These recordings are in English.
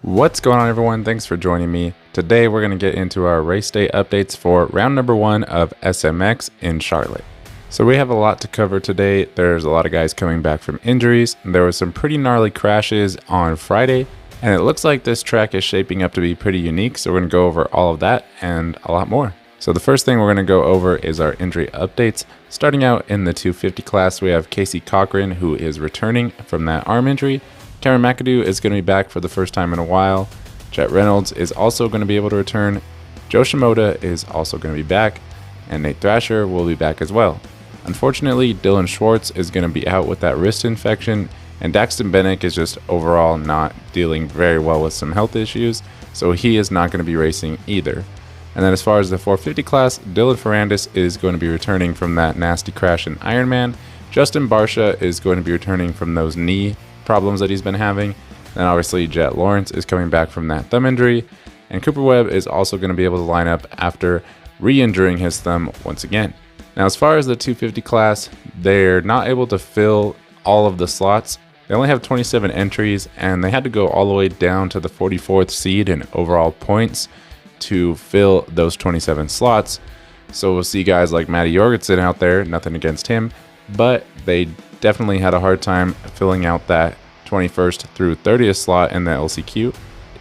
What's going on, everyone? Thanks for joining me. Today we're going to get into our race day updates for round number 1 of SMX in Charlotte. So we have a lot to cover today. There's a lot of guys coming back from injuries. There was some pretty gnarly crashes on Friday, and it looks like this track is shaping up to be pretty unique. So we're going to go over all of that and a lot more. So the first thing we're going to go over is our injury updates. Starting out in the 250 class, we have Casey Cochran, who is returning from that arm injury. Cameron McAdoo is going to be back for the first time in a while. Jet Reynolds is also going to be able to return. Joe Shimoda is also going to be back. And Nate Thrasher will be back as well. Unfortunately, Dylan Schwartz is going to be out with that wrist infection. And Daxton Bennick is just overall not dealing very well with some health issues. So he is not going to be racing either. And then as far as the 450 class, Dylan Ferrandis is going to be returning from that nasty crash in Ironman. Justin Barsha is going to be returning from those knee problems that he's been having. Then obviously Jet Lawrence is coming back from that thumb injury, and Cooper Webb is also going to be able to line up after re-injuring his thumb once again. Now as far as the 250 class, they're not able to fill all of the slots. They only have 27 entries, and they had to go all the way down to the 44th seed in overall points to fill those 27 slots. So we'll see guys like Matty Jorgensen out there, nothing against him, but they definitely had a hard time filling out that 21st through 30th slot in the LCQ.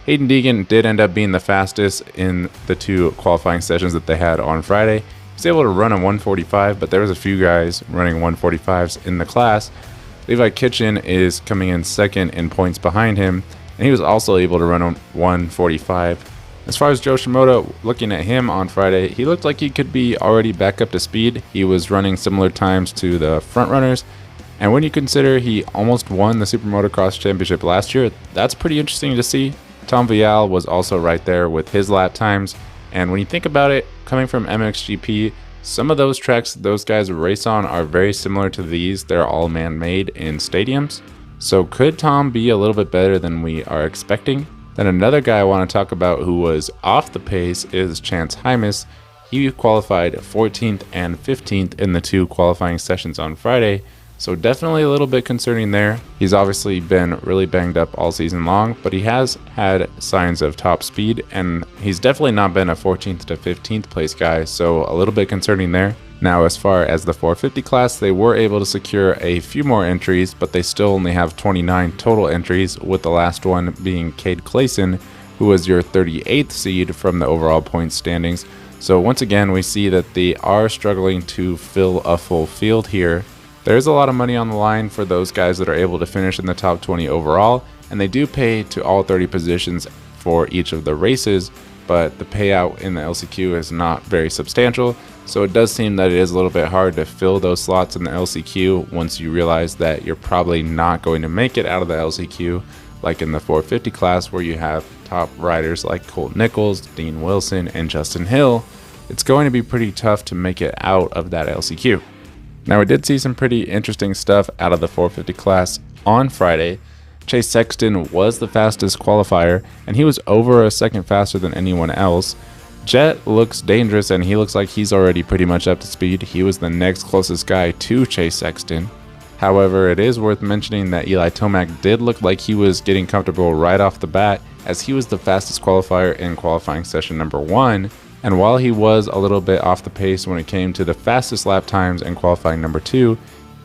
Haiden Deegan did end up being the fastest in the 2 qualifying sessions that they had on Friday. He was able to run a 145, but there was a few guys running 145s in the class. Levi Kitchen is coming in second in points behind him, and he was also able to run a 145. As far as Joe Shimoda, looking at him on Friday, he looked like he could be already back up to speed. He was running similar times to the front runners. And when you consider he almost won the Super Motocross Championship last year, that's pretty interesting to see. Tom Vialle was also right there with his lap times. And when you think about it, coming from MXGP, some of those tracks those guys race on are very similar to these. They're all man-made in stadiums. So could Tom be a little bit better than we are expecting? Then another guy I want to talk about who was off the pace is Chance Hymas. He qualified 14th and 15th in the 2 qualifying sessions on Friday. So definitely a little bit concerning there. He's obviously been really banged up all season long, but he has had signs of top speed, and he's definitely not been a 14th to 15th place guy, so a little bit concerning there. Now as far as the 450 class, they were able to secure a few more entries, but they still only have 29 total entries, with the last one being Cade Clayson, who was your 38th seed from the overall points standings. So once again, we see that they are struggling to fill a full field here. There's a lot of money on the line for those guys that are able to finish in the top 20 overall, and they do pay to all 30 positions for each of the races, but the payout in the LCQ is not very substantial, so it does seem that it is a little bit hard to fill those slots in the LCQ once you realize that you're probably not going to make it out of the LCQ, like in the 450 class where you have top riders like Colt Nichols, Dean Wilson, and Justin Hill. It's going to be pretty tough to make it out of that LCQ. Now we did see some pretty interesting stuff out of the 450 class on Friday. Chase Sexton was the fastest qualifier, and he was over a second faster than anyone else. Jet looks dangerous, and he looks like he's already pretty much up to speed. He was the next closest guy to Chase Sexton. However, it is worth mentioning that Eli Tomac did look like he was getting comfortable right off the bat, as he was the fastest qualifier in qualifying session number 1. And while he was a little bit off the pace when it came to the fastest lap times in qualifying number 2,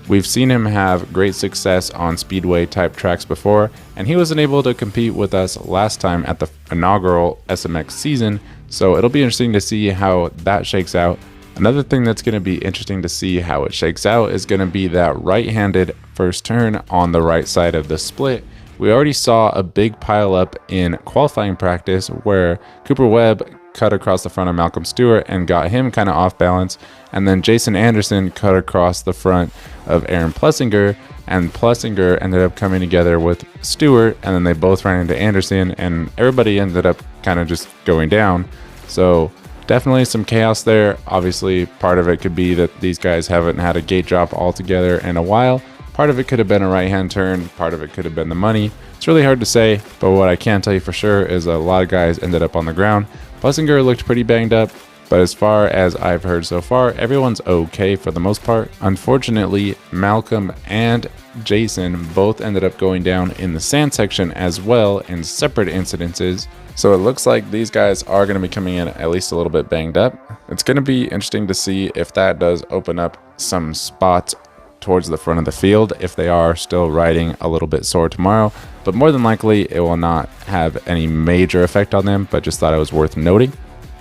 we've seen him have great success on speedway type tracks before, and he wasn't able to compete with us last time at the inaugural SMX season, so it'll be interesting to see how that shakes out. Another thing that's going to be interesting to see how it shakes out is going to be that right-handed first turn on the right side of the split. We already saw a big pile up in qualifying practice where Cooper Webb cut across the front of Malcolm Stewart and got him kind of off balance, and then Jason Anderson cut across the front of Aaron Plessinger, and Plessinger ended up coming together with Stewart, and then they both ran into Anderson, and everybody ended up kind of just going down. So definitely some chaos there. Obviously part of it could be that these guys haven't had a gate drop altogether in a while. Part of it could have been a right hand turn, part of it could have been the money. It's really hard to say, but what I can tell you for sure is a lot of guys ended up on the ground. Plessinger looked pretty banged up. But as far as I've heard so far, everyone's okay for the most part. Unfortunately, Malcolm and Jason both ended up going down in the sand section as well in separate incidences. So it looks like these guys are going to be coming in at least a little bit banged up. It's going to be interesting to see if that does open up some spots towards the front of the field if they are still riding a little bit sore tomorrow. But more than likely, it will not have any major effect on them, but just thought it was worth noting.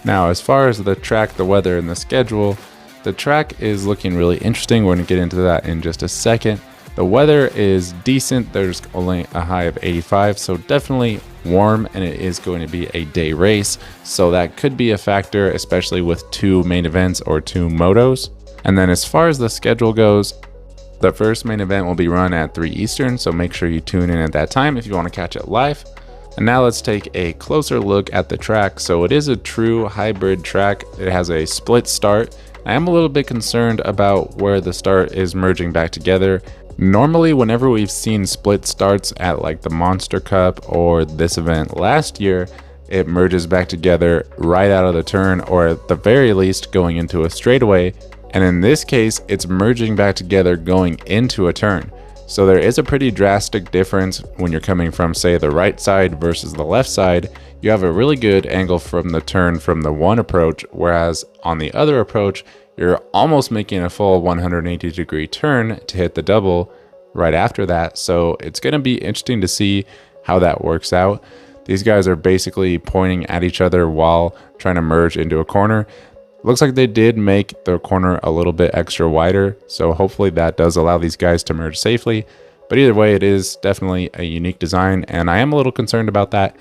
Now, as far as the track, the weather, and the schedule, the track is looking really interesting. We're going to get into that in just a second. The weather is decent. There's only a high of 85, so definitely warm, and it is going to be a day race. So that could be a factor, especially with 2 main events or 2 motos. And then as far as the schedule goes, the first main event will be run at 3 Eastern, so make sure you tune in at that time if you want to catch it live. And now let's take a closer look at the track. So it is a true hybrid track. It has a split start. I am a little bit concerned about where the start is merging back together. Normally, whenever we've seen split starts at like the Monster Cup or this event last year, it merges back together right out of the turn, or at the very least going into a straightaway. And in this case, it's merging back together going into a turn. So there is a pretty drastic difference when you're coming from, say, the right side versus the left side. You have a really good angle from the turn from the one approach, whereas on the other approach, you're almost making a full 180-degree turn to hit the double right after that. So it's going to be interesting to see how that works out. These guys are basically pointing at each other while trying to merge into a corner. Looks like they did make the corner a little bit extra wider, so hopefully that does allow these guys to merge safely. But either way, it is definitely a unique design, and I am a little concerned about that.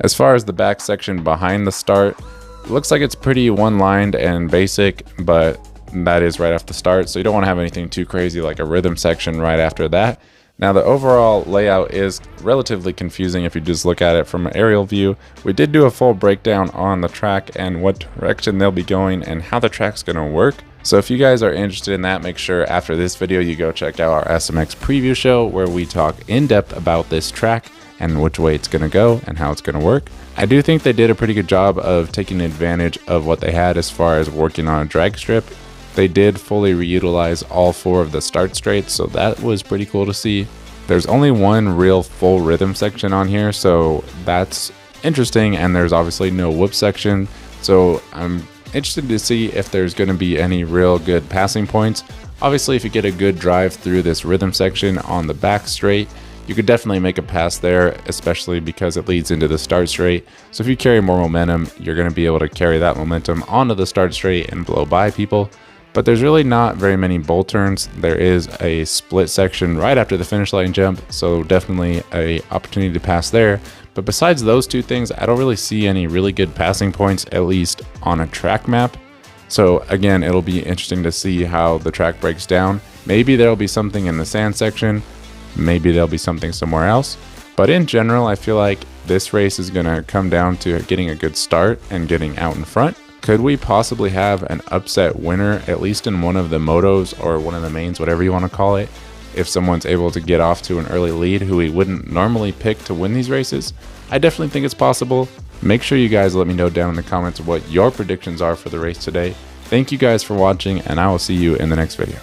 As far as the back section behind the start, it looks like it's pretty one-lined and basic, but that is right off the start, so you don't want to have anything too crazy like a rhythm section right after that. Now, the overall layout is relatively confusing if you just look at it from an aerial view. We did do a full breakdown on the track and what direction they'll be going and how the track's going to work. So if you guys are interested in that, make sure after this video you go check out our SMX preview show where we talk in depth about this track and which way it's going to go and how it's going to work. I do think they did a pretty good job of taking advantage of what they had as far as working on a drag strip. They did fully reutilize all 4 of the start straights, so that was pretty cool to see. There's only one real full rhythm section on here, so that's interesting, and there's obviously no whoop section, so I'm interested to see if there's going to be any real good passing points. Obviously, if you get a good drive through this rhythm section on the back straight, you could definitely make a pass there, especially because it leads into the start straight. So if you carry more momentum, you're going to be able to carry that momentum onto the start straight and blow by people. But there's really not very many bowl turns. There is a split section right after the finish line jump, so definitely a opportunity to pass there. But besides those 2 things, I don't really see any really good passing points, at least on a track map. So again, it'll be interesting to see how the track breaks down. Maybe there'll be something in the sand section, maybe there'll be something somewhere else. But in general, I feel like this race is gonna come down to getting a good start and getting out in front. Could we possibly have an upset winner, at least in one of the motos or one of the mains, whatever you want to call it, if someone's able to get off to an early lead who we wouldn't normally pick to win these races? I definitely think it's possible. Make sure you guys let me know down in the comments what your predictions are for the race today. Thank you guys for watching, and I will see you in the next video.